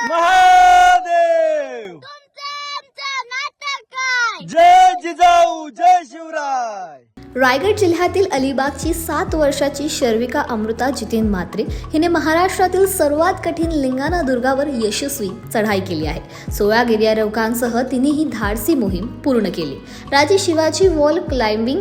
महादेव जय जिजाऊ जय शिवराय। रायगड जिल्ह्यातील अलिबागची 7 वर्षाची शर्विका अमृता जितेन म्हात्रे हिने महाराष्ट्रातील सर्वात कठीण लिंगाणा दुर्गावर यशस्वी चढाई केली आहे। 16 गिर्यारोहकांसह तिने ही धाडसी मोहीम पूर्ण केली। राजे शिवाजी वॉल क्लाइम्बिंग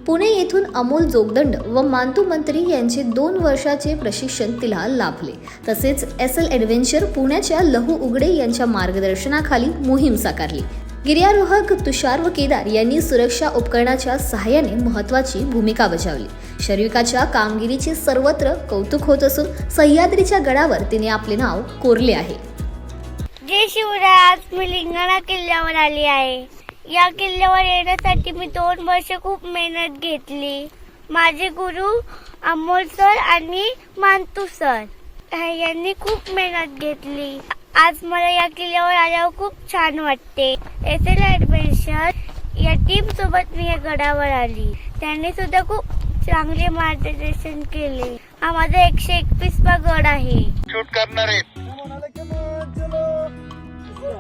पुणे येथून अमोल जोगदंड व मांतू मंत्री यांचे 2 वर्षाचे प्रशिक्षण तिला लाभले। तसेच SL ॲडव्हेंचर पुण्याच्या लहू उघडे यांच्या मार्गदर्शनाखाली मोहीम साकारली। गिर्यारोहक तुषार व केदार यांनी सुरक्षा उपकरणाच्या सहाय्याने महत्त्वाची भूमिका बजावली। शर्विकाच्या कामगिरीचे सर्वत्र कौतुक होत असून सह्याद्रीच्या गडावर तिने आपले नाव कोरले आहे। जय शिवराय। आज मी लिंगाणा किल्ल्यावर आली आहे। या किल्ल्यावर येण्यासाठी मी 2 वर्ष खूप मेहनत घेतली। माझे गुरु अमोल सर आणि मांतू सर यांनी खूप मेहनत घेतली। आज मला या किल्ल्यावर आल्यावर खूप छान वाटते। SL ॲडव्हेंचर या टीम सोबत मी या गडावर आली। त्यांनी सुद्धा खूप चांगले मार्गदर्शन केले। हा माझा 121वा गड आहे। शूट करणार आहेत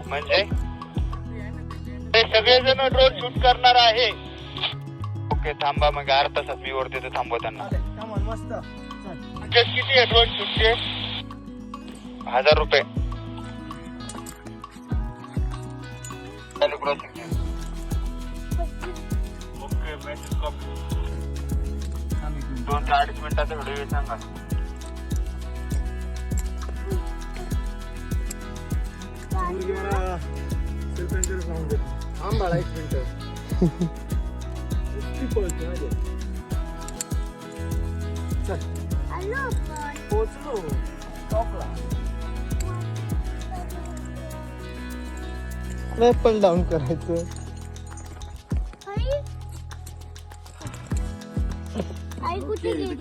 म्हणजे ते सगळेजण ड्रोन शूट करणार आहे। ओके थांबा, मग अर्धा तासात मी वर देतो, थांबवा त्यांना। किती आहे ड्रोन शूटचे? 1000 रुपये। ओके मेसेज कॉपी 2 ते 2.5 मिनिटाचा व्हिडिओ सांगा। आंबाळा 1 मिनिट पोचलो टॉपला। रॅपल डाऊन करायचं। आई कुठे गेली?